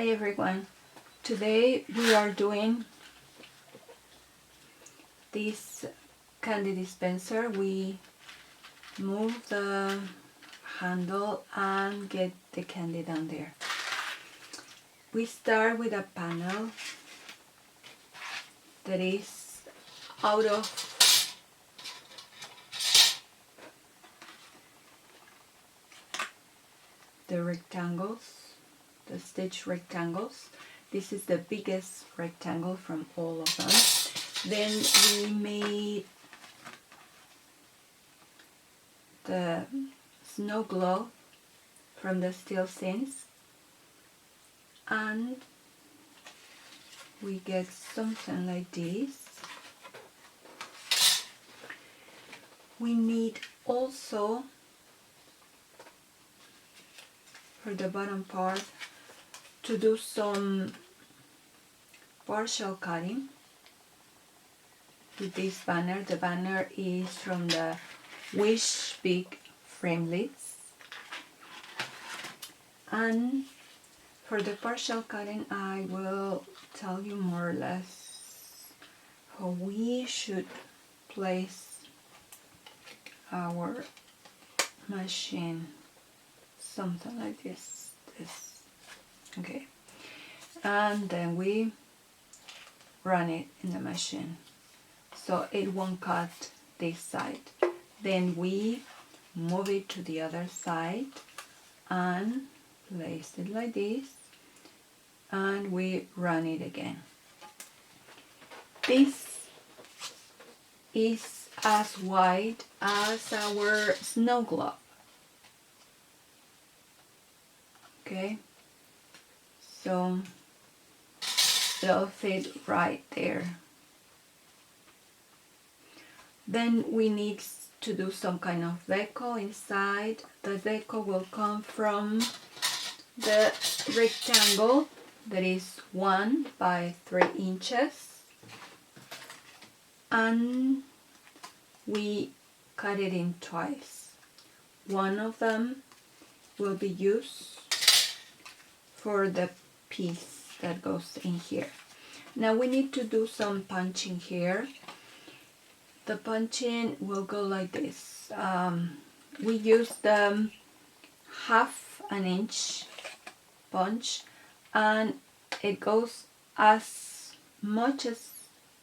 Hi everyone, today we are doing this candy dispenser. We move the handle and get the candy down there. We start with a panel that is out of the rectangles, the stitch rectangles. This is the biggest rectangle from all of them. Then we made the snow globe from the steel seams, and we get something like this. We need also, for the bottom part, to do some partial cutting with this banner. The banner is from the Wish Big framelits, and for the partial cutting I will tell you more or less how we should place our machine, something like this. Okay, and then we run it in the machine so it won't cut this side. Then we move it to the other side and place it like this, and we run it again. This is as wide as our snow globe. Okay, so it'll fit right there. Then we need to do some kind of deco inside. The deco will come from the rectangle that is 1 by 3 inches, and we cut it in twice. One of them will be used for the piece that goes in here. Now we need to do some punching here. The punching will go like this. We use the 1/2 inch punch, and it goes as much as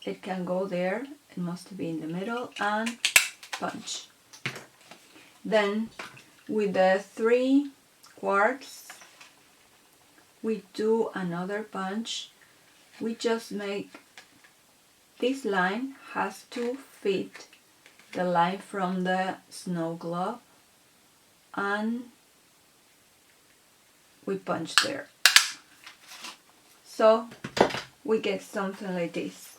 it can go there. It must be in the middle, and punch. Then with the 3/4 we do another punch. We just make this line has to fit the line from the snow globe, and we punch there. So we get something like this.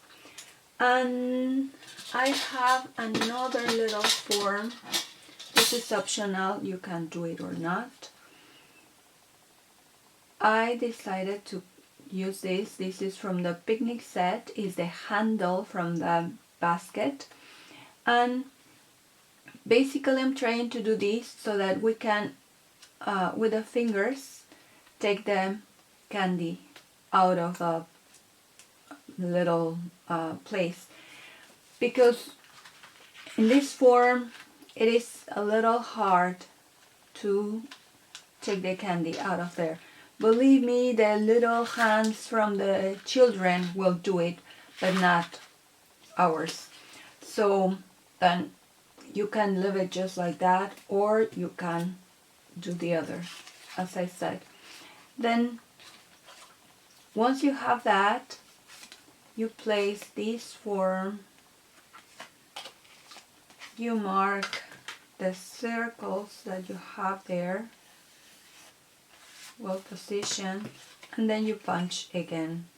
And I have another little form. This is optional, you can do it or not. I decided to use this. This is from the picnic set. Is the handle from the basket, and basically I'm trying to do this so that we can with the fingers take the candy out of the little place, because in this form it is a little hard to take the candy out of there. Believe me, the little hands from the children will do it, but not ours. So then you can leave it just like that, or you can do the other, as I said. Then once you have that, you place this form, you mark the circles that you have there, well positioned, and then you punch again,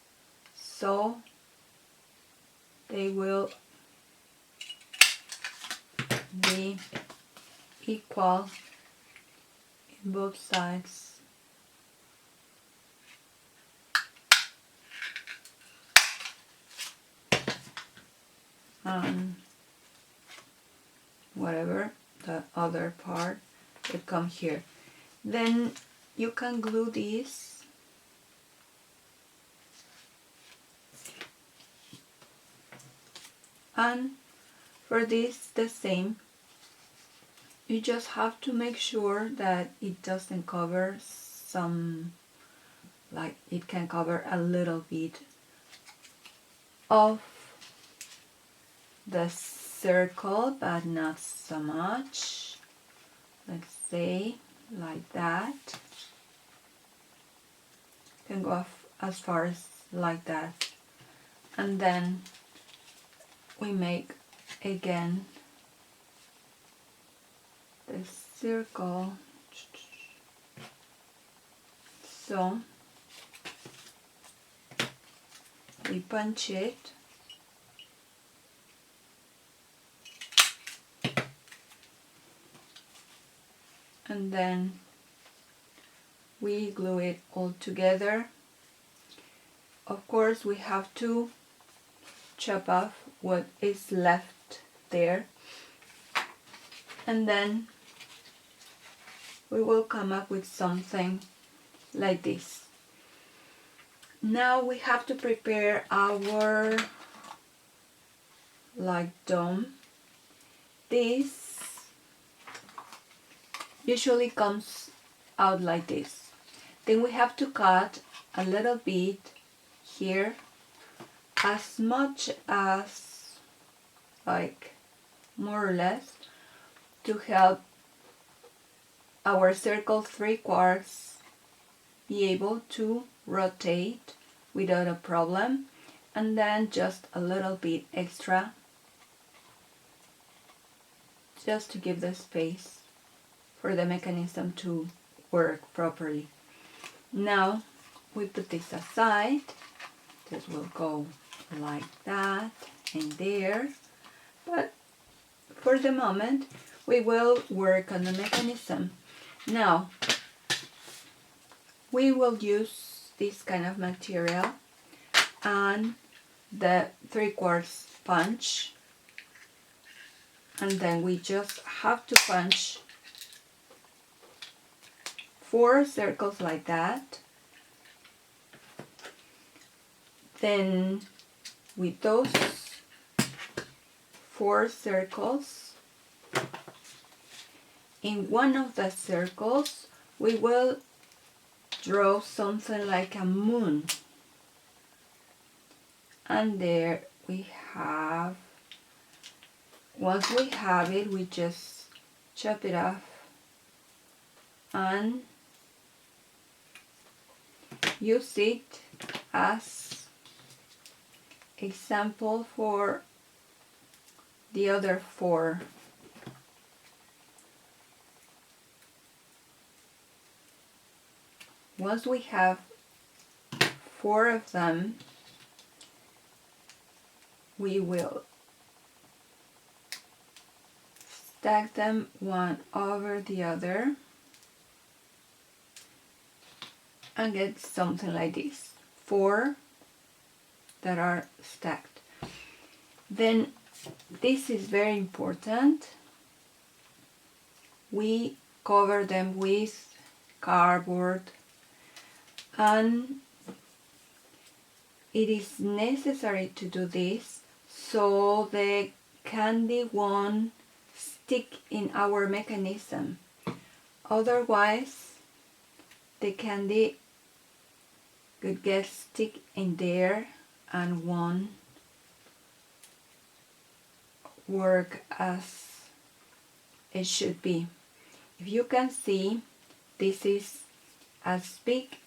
so they will be equal in both sides. Whatever the other part will come here. Then you can glue this And for this, the same. You just have to make sure that it doesn't cover some, like it can cover a little bit of the circle, but not so much. Let's say like that. Can go as far as like that. And then we make again the circle. So we punch it, and then we glue it all together. Of course, we have to chop off what is left there, and then we will come up with something like this. Now we have to prepare our like dome. This usually comes out like this. Then we have to cut a little bit here, as much as, like, more or less, to help our circle 3/4 be able to rotate without a problem, and then just a little bit extra just to give the space for the mechanism to work properly. Now we put this aside. This will go like that and there, but for the moment we will work on the mechanism. Now we will use this kind of material and the 3/4 punch, and then we just have to punch 4 circles like that. Then with those 4 circles, in one of the circles we will draw something like a moon, and there we have, once we have it, we just chop it off and use it as example for the other 4. Once we have 4 of them, we will stack them one over the other and get something like this, 4 that are stacked. Then this is very important. We cover them with cardboard, and it is necessary to do this so the candy won't stick in our mechanism. Otherwise the candy could get stick in there and won't work as it should be. If you can see, this is as big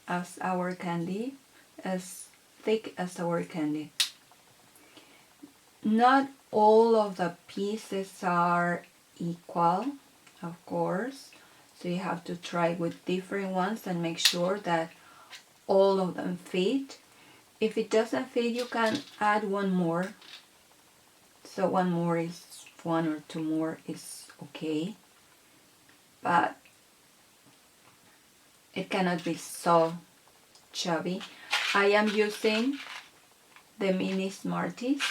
as our candy, as thick as our candy. Not all of the pieces are equal, of course, so you have to try with different ones and make sure that all of them fit. If it doesn't fit, you can add one more. So one or 2 more is okay, but it cannot be so chubby. I am using the mini Smarties,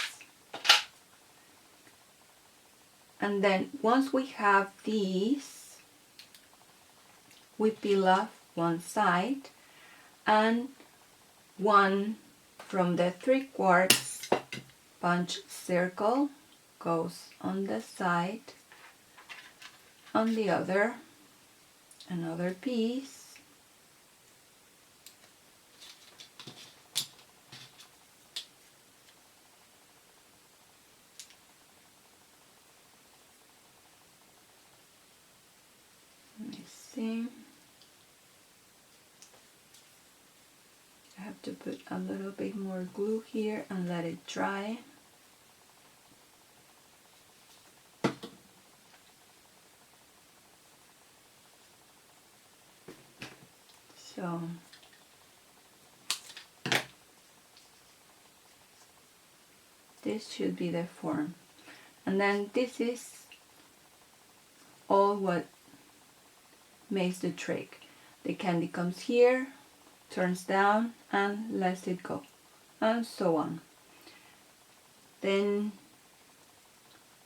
and then once we have these, we peel off one side and one from the 3/4 punch circle goes on the side, on the other, another piece, let me see, I have to put a little bit more glue here and let it dry. So this should be the form, and then this is all what makes the trick. The candy comes here, turns down and lets it go, and so on. Then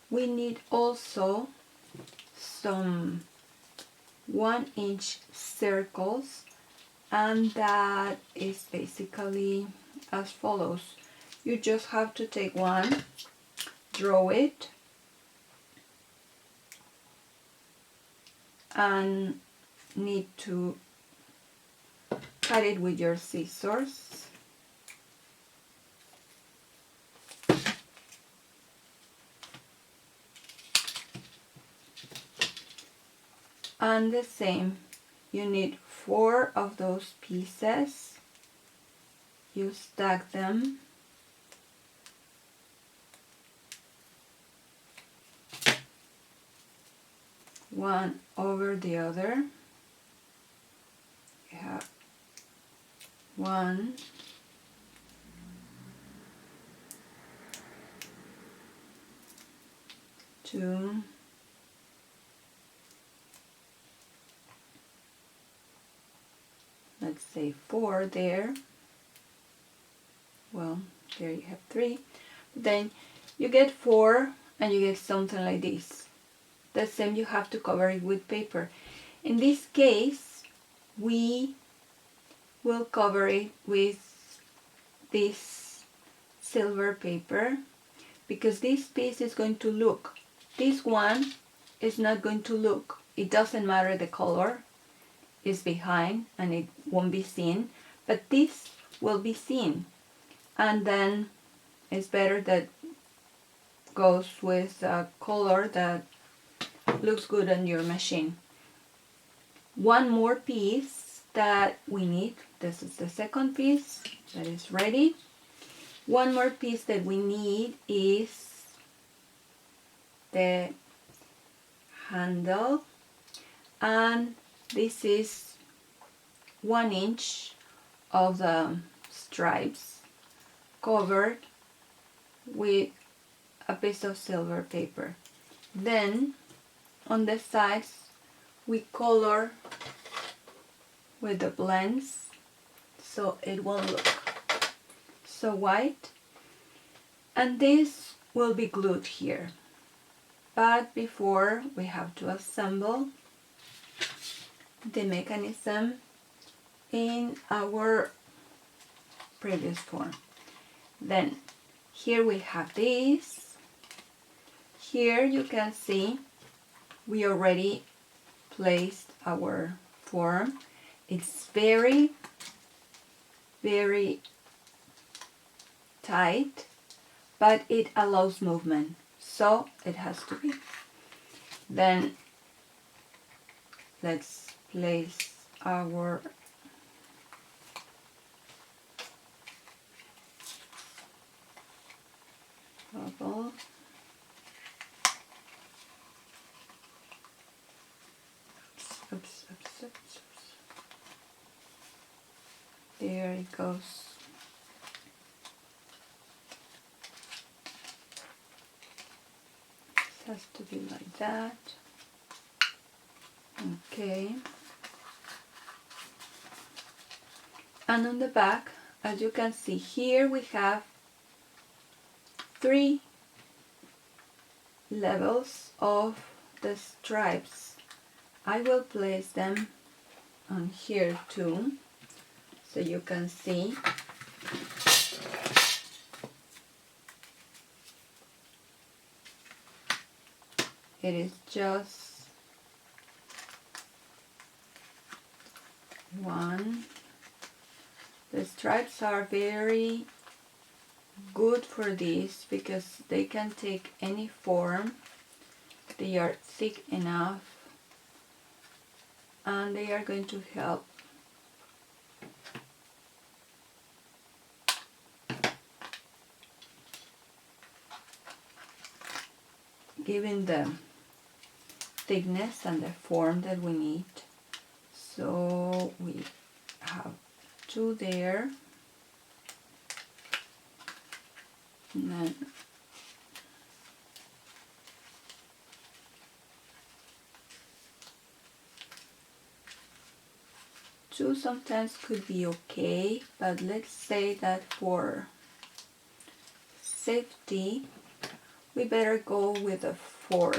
we need also some 1-inch circles, and that is basically as follows. You just have to take one, draw it, and need to cut it with your scissors. And the same, you need 4 of those pieces. You stack them. One over the other. You have 1, 2, let's say 4 there. Well, there you have 3. Then you get 4 and you get something like this. The same, you have to cover it with paper. In this case, we will cover it with this silver paper, because this piece is going to look. This one is not going to look. It doesn't matter the color. It's behind and it won't be seen, but this will be seen. And then it's better that goes with a color that looks good on your machine. One more piece that we need. This is the second piece that is ready. One more piece that we need is the handle, and this is 1 inch of the stripes covered with a piece of silver paper. Then on the sides we color with the blends so it won't look so white, and this will be glued here. But before, we have to assemble the mechanism in our previous form. Then here we have this. Here you can see we already placed our form. It's very, very tight, but it allows movement, so it has to be. Then let's place our bubble. Oops, oops, oops, oops. There it goes. This has to be like that. Okay. And on the back, as you can see here, we have 3 levels of the stripes. I will place them on here too, so you can see. It is just one. The stripes are very good for this because they can take any form. They are thick enough and they are going to help giving the thickness and the form that we need. So we have two there, and then two sometimes could be okay, but let's say that for safety we better go with a 4.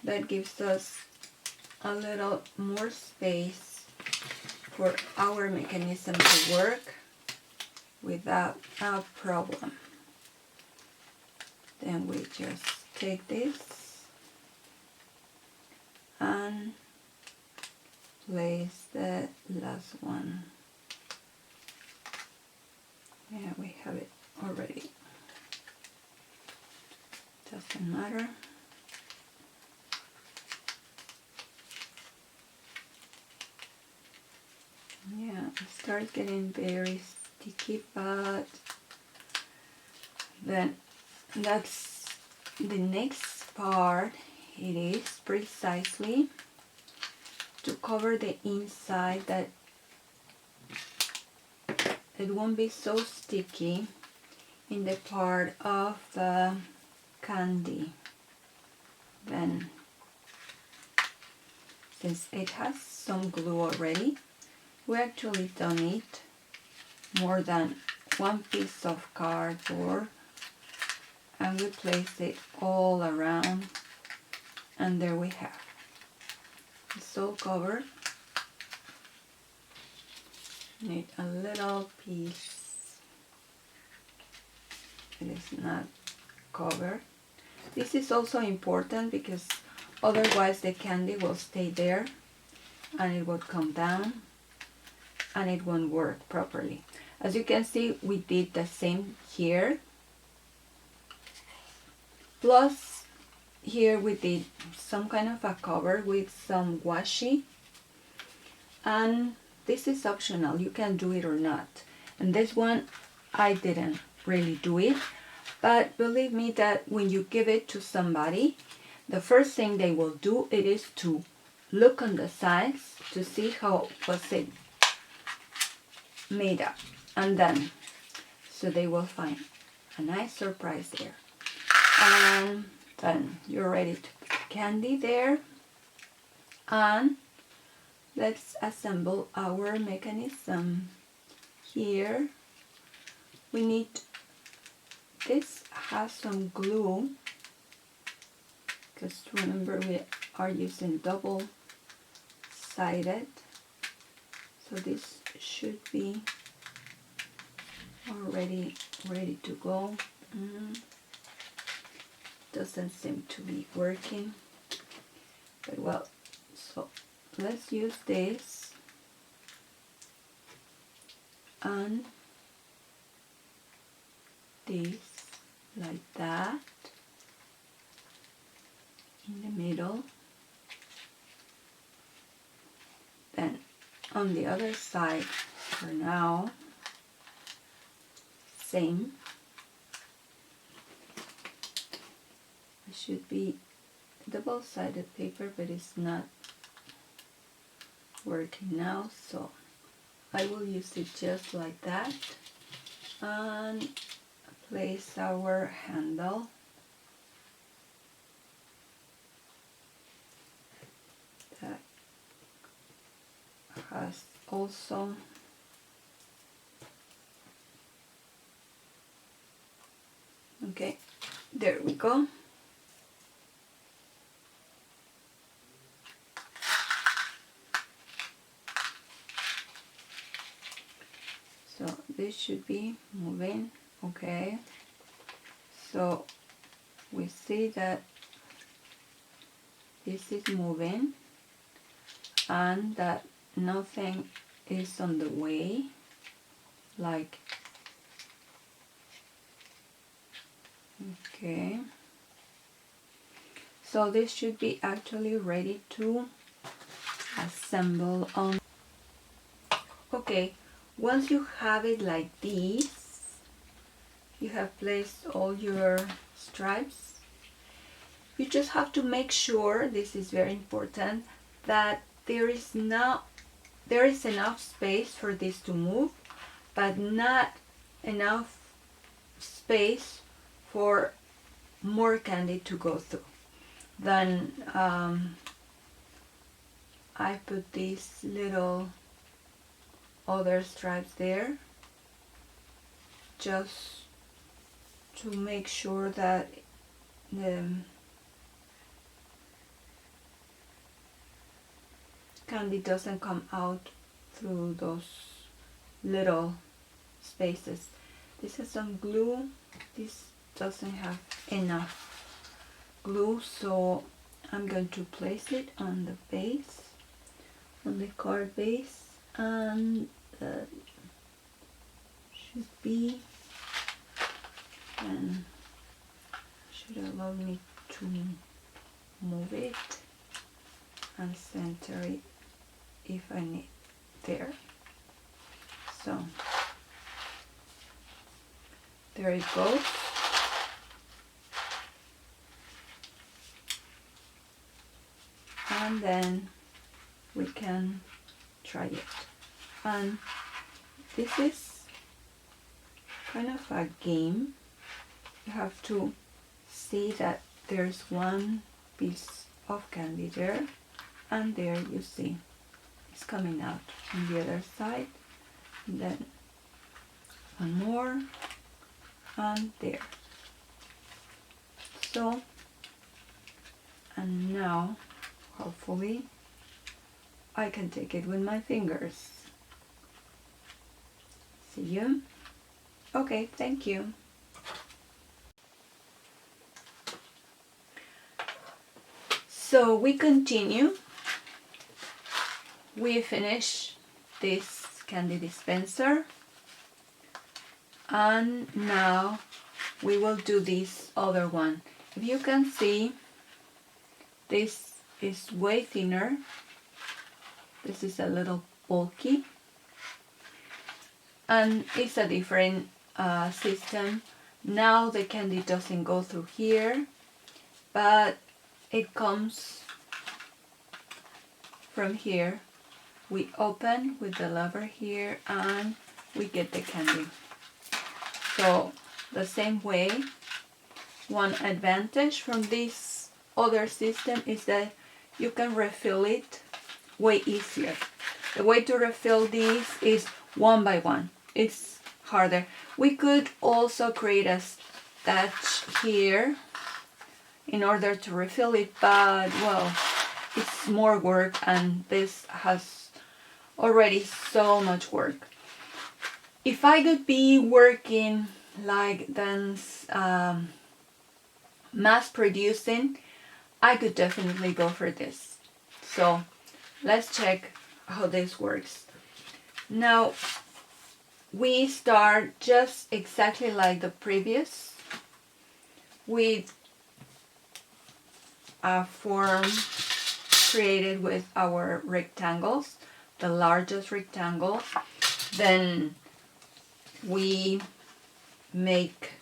That gives us a little more space for our mechanism to work without a problem. Then we just take this and place the last one. Yeah, we have it already. Doesn't matter. Yeah, it starts getting very sticky, but then that's the next part. It is precisely to cover the inside, that it won't be so sticky in the part of the candy. Then, since it has some glue already, we actually don't need more than one piece of cardboard, and we place it all around, and there we have it. It's all covered. Need a little piece. It is not covered. This is also important because otherwise the candy will stay there and it will come down and it won't work properly. As you can see, we did the same here. Plus, here we did some kind of a cover with some washi, and this is optional. You can do it or not. And this one, I didn't really do it, but believe me that when you give it to somebody, the first thing they will do it is to look on the sides to see how was it made up, and then so they will find a nice surprise there. And then you're ready to put candy there, and let's assemble our mechanism. Here we need, this has some glue because remember we are using double-sided, so this should be already ready to go. Doesn't seem to be working, but well, so let's use this and this like that in the middle. Then on the other side for now, same. It should be double-sided paper, but it's not working now, so I will use it just like that and place our handle. That has also okay, there we go. So this should be moving, okay. So we see that this is moving and that nothing is on the way, like, okay, so this should be actually ready to assemble on. Okay, once you have it like this, you have placed all your stripes, you just have to make sure, this is very important, that there is enough space for this to move, but not enough space for more candy to go through. Then I put these little other stripes there just to make sure that the candy doesn't come out through those little spaces. This is some glue. This doesn't have enough glue, so I'm going to place it on the base, on the card base, and that should be, and should allow me to move it and center it if I need there. So there it goes. And then we can try it. And this is kind of a game. You have to see that there's one piece of candy there, and there you see it's coming out on the other side, and then one more, and there. So, and now hopefully I can take it with my fingers. See you? Okay, thank you. So we continue. We finish this candy dispenser, and now we will do this other one. If you can see, this is way thinner. This is a little bulky, and it's a different system. Now the candy doesn't go through here, but it comes from here. We open with the lever here and we get the candy. So the same way, one advantage from this other system is that you can refill it way easier. The way to refill these is one by one. It's harder. We could also create a statch here in order to refill it, but well, it's more work, and this has already so much work. If I could be working like this, mass producing, I could definitely go for this. So let's check how this works. Now we start just exactly like the previous, with a form created with our rectangles, the largest rectangle. Then we make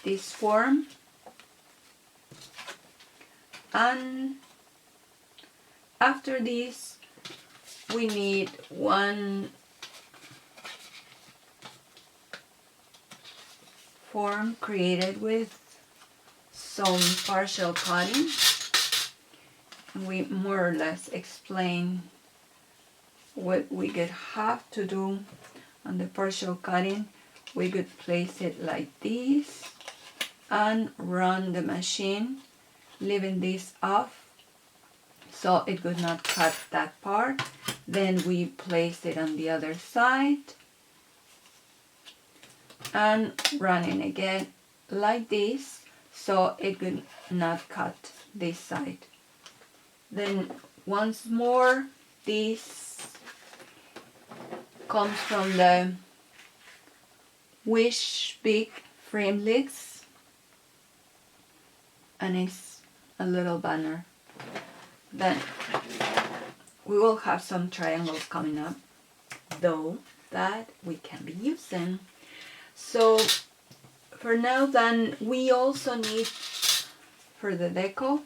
this form, and after this we need one form created with some partial cutting. We more or less explain what we could have to do on the partial cutting. We could place it like this and run the machine, leaving this off so it would not cut that part. Then we place it on the other side and running again like this, so it will not cut this side. Then once more, this comes from the Wish Big Framelits, and it's a little banner. Then we will have some triangles coming up, though, that we can be using. So for now, then we also need, for the deco,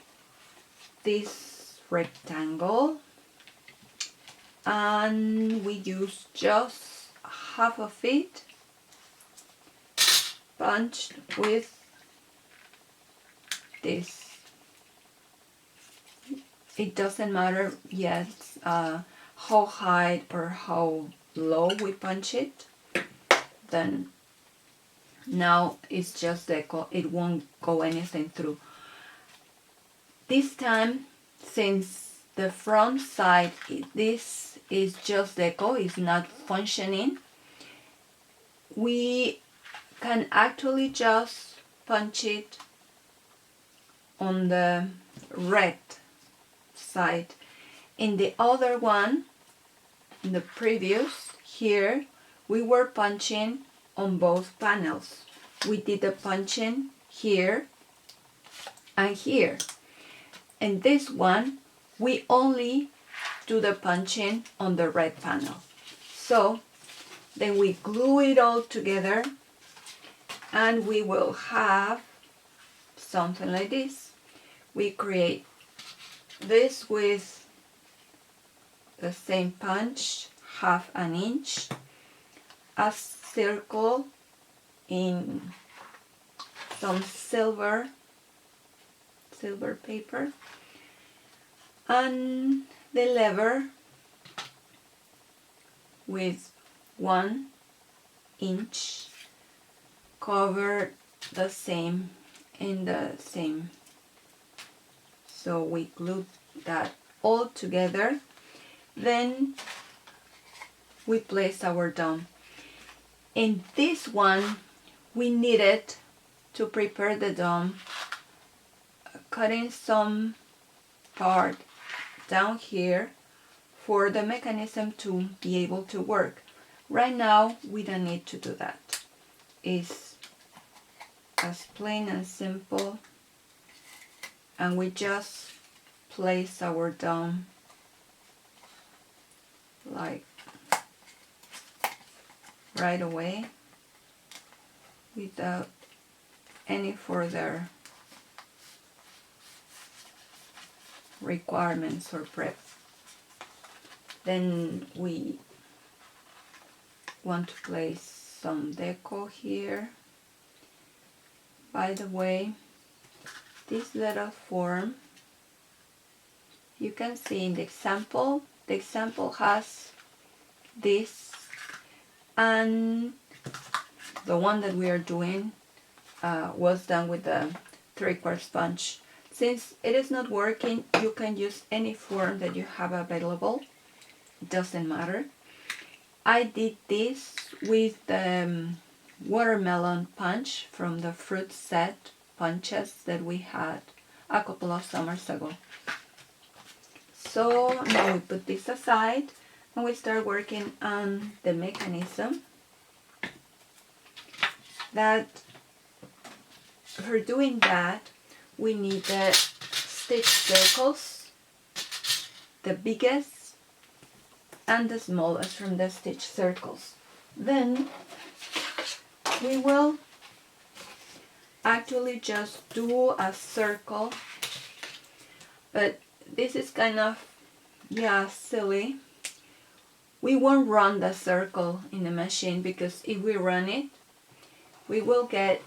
this rectangle, and we use just half of it punched with this. It doesn't matter yet how high or how low we punch it. Then now it's just deco, it won't go anything through. This time, since the front side, this is just deco, it's not functioning, we can actually just punch it on the red side. In the other one, in the previous, here, we were punching on both panels. We did the punching here and here. In this one, we only do the punching on the red panel. So then we glue it all together, and we will have something like this. We create this with the same punch, half an inch, a circle in some silver paper, and the lever with 1 inch cover the same in the same. So we glue that all together. Then we place our dome. In this one, we needed to prepare the dome, cutting some part down here for the mechanism to be able to work. Right now, we don't need to do that. It's as plain and simple, and we just place our dome like right away without any further requirements or prep. Then we want to place some deco here. By the way, this little form, you can see in the example has this, and the one that we are doing was done with the 3/4 sponge. Since it is not working, you can use any form that you have available. It doesn't matter. I did this with the watermelon punch from the fruit set punches that we had a couple of summers ago. So now we put this aside and we start working on the mechanism. That for doing that, we need the stitch circles, the biggest and the smallest from the stitch circles. Then we will actually just do a circle, but this is kind of, silly. We won't run the circle in the machine, because if we run it, we will get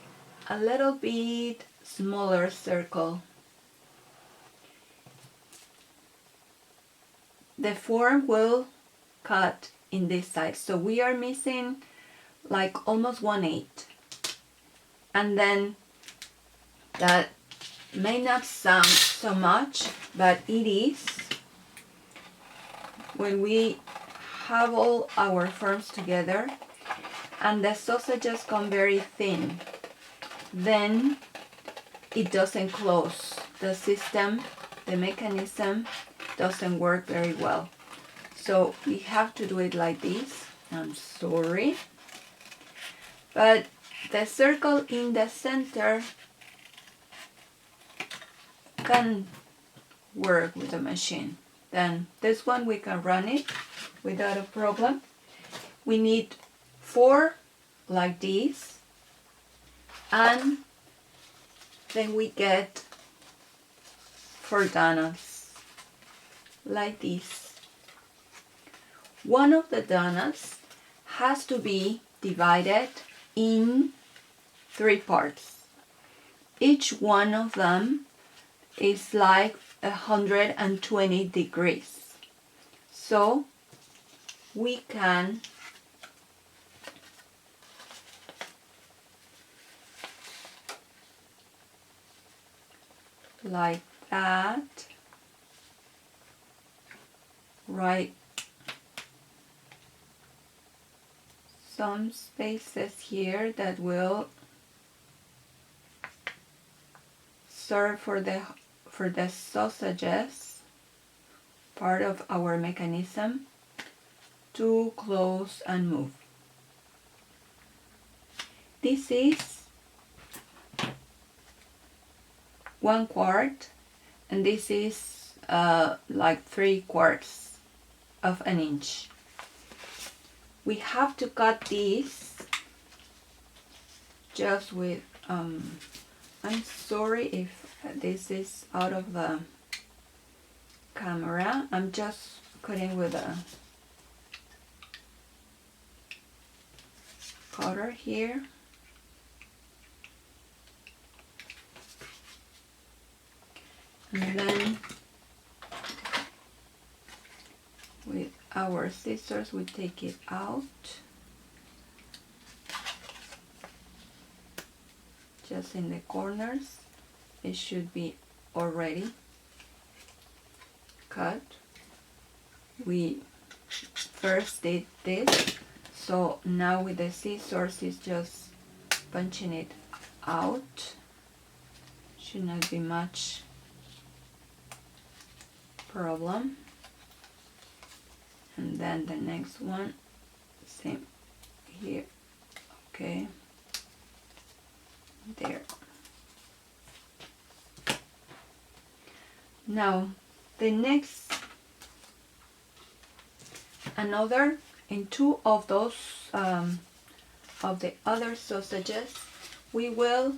a little bit smaller circle. The form will cut in this side, so we are missing like almost 1/8. And then that may not sound so much, but it is. When we have all our forms together, and the sausages come very thin, then it doesn't close. The system, the mechanism doesn't work very well. So we have to do it like this. I'm sorry. But the circle in the center can work with the machine. Then this one we can run it without a problem. We need 4 like this, and then we get 4 donuts like this. One of the donuts has to be divided in 3 parts. Each one of them is like 120 degrees. So we can like that, write some spaces here that will serve for the sausages, part of our mechanism, to close and move. This is 1 quart, and this is like 3/4 of an inch. We have to cut this just with, I'm sorry if this is out of the camera. I'm just cutting with a cutter here. And then with our scissors we take it out, just in the corners. It should be already cut. We first did this, so now with the scissors it's just punching it out. Should not be much problem. And then the next one, same here. Okay, there. Now the next, another, in 2 of those of the other sausages, we will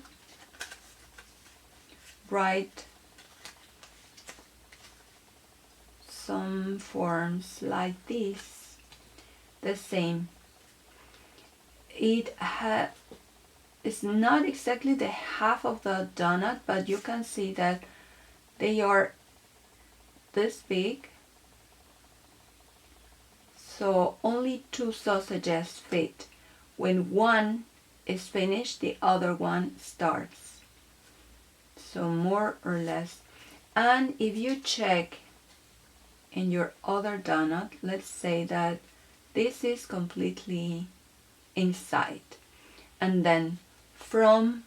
write some forms like this, the same. It's not exactly the half of the donut, but you can see that they are this big, so only 2 sausages fit. When one is finished, the other one starts, so more or less. And if you check in your other donut, let's say that this is completely inside, and then from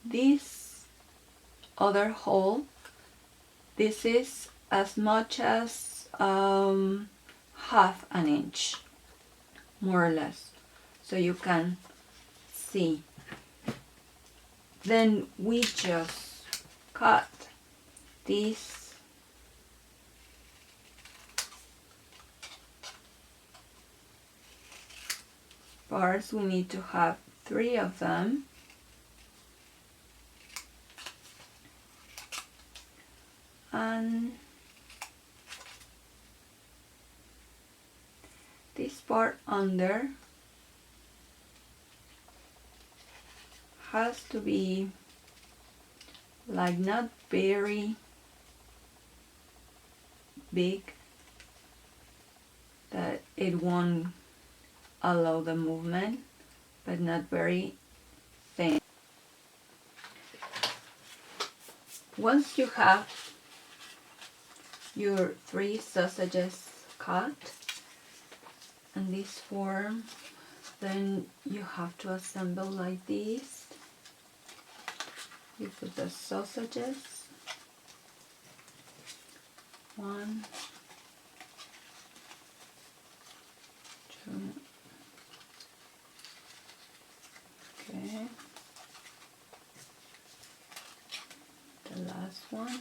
this other hole, this is as much as half an inch, more or less, so you can see. Then we just cut these parts. We need to have 3 of them. And this part under has to be like not very big, that it won't allow the movement, but not very thin. Once you have your 3 sausages cut, and this form, then you have to assemble like this. You put the sausages, 1, 2, okay, the last one,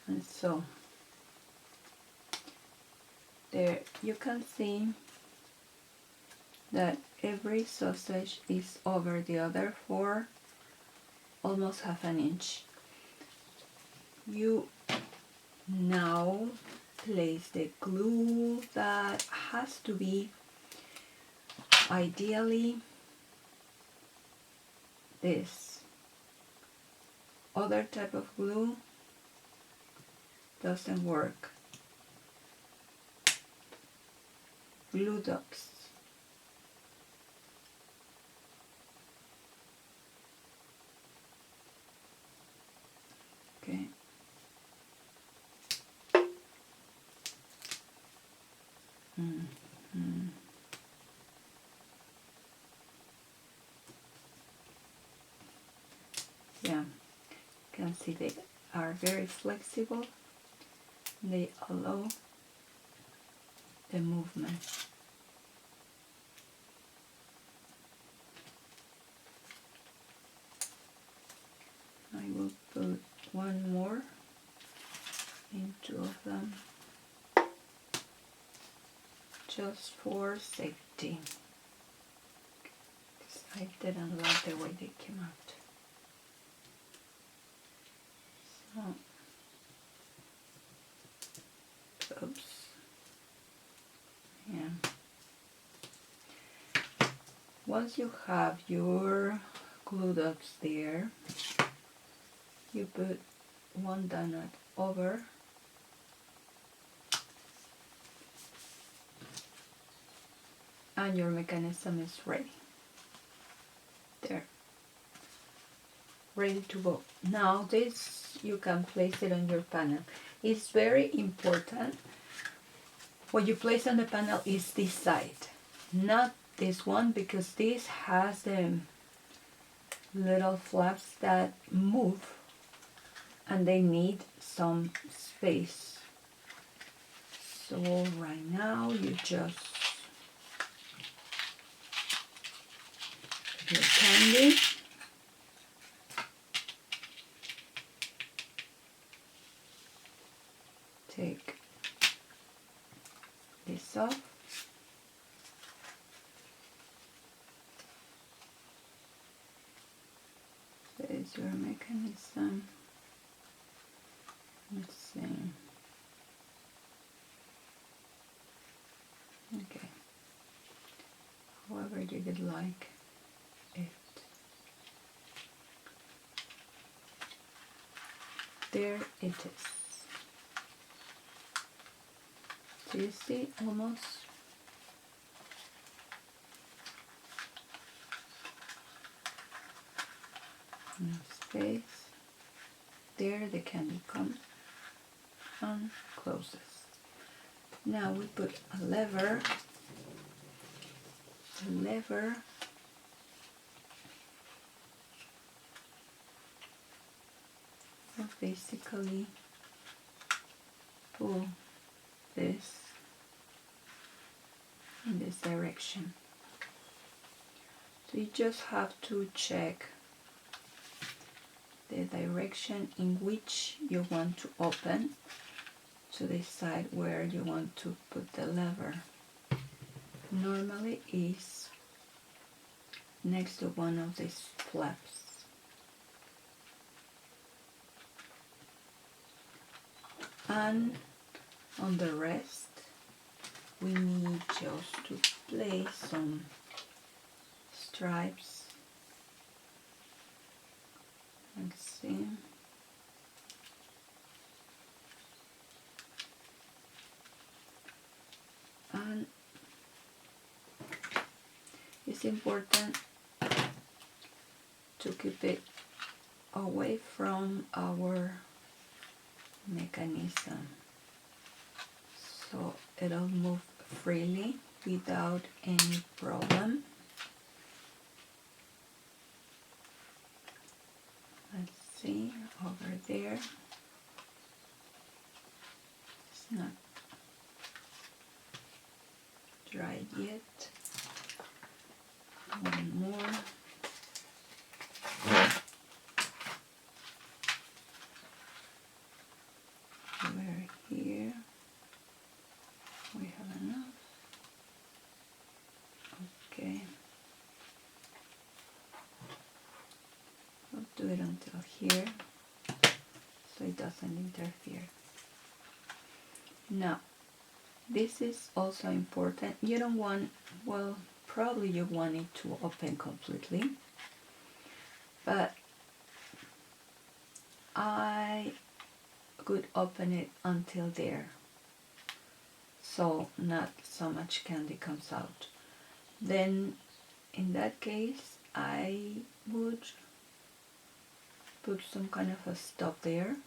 and so there you can see that every sausage is over the other for almost half an inch. You now place the glue that has to be ideally this. Other type of glue doesn't work. Glue dots. Okay. Yeah, you can see they are very flexible. They allow the movement. I will put one more in 2 of them, just for safety, because I didn't like the way they came out. So, oops, yeah. Once you have your glue dots there, you put one donut over, and your mechanism is ready. There, ready to go. Now this, you can place it on your panel. It's very important. What you place on the panel is this side, not this one, because this has the little flaps that move and they need some space. So right now you just put your candy, take this off, there's your mechanism. Let's see. Okay. However you would like it. There it is. Do you see almost? No space. There the candy comes and closes. Now we put a lever. The lever will basically pull this in this direction. So you just have to check the direction in which you want to open to decide where you want to put the lever. Normally is next to one of these flaps. And on the rest we need just to place some stripes. Let's see. And it's important to keep it away from our mechanism, so it'll move freely without any problem. Let's see, over there, it's not dried yet. One more. We're here. We have enough. Okay. We'll do it until here so it doesn't interfere. Now, this is also important. You don't want, well, probably you want it to open completely, but I could open it until there, so not so much candy comes out. Then in that case I would put some kind of a stop there,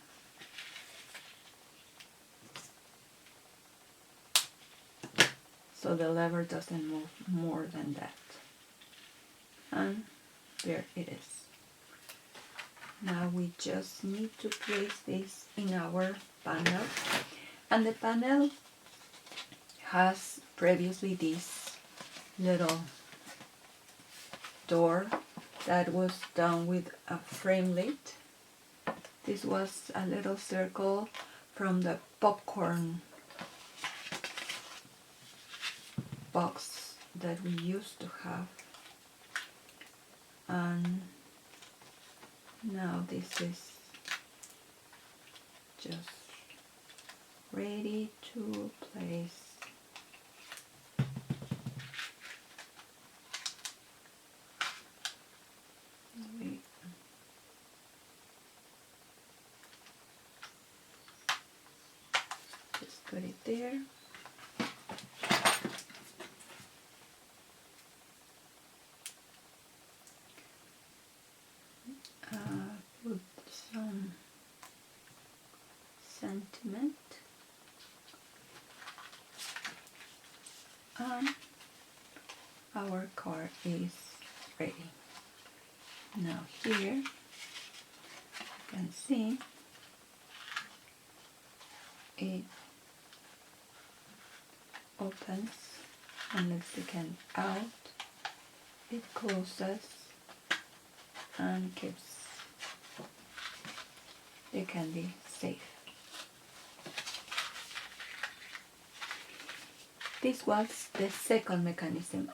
so the lever doesn't move more than that. And there it is. Now we just need to place this in our panel, and the panel has previously this little door that was done with a frame lid. This was a little circle from the popcorn box that we used to have, and now this is just ready to place. We just put it there. Put some sentiment, and our card is ready. Now here you can see it opens and lets the candy out. It closes and keeps the candy safe. This was the second mechanism.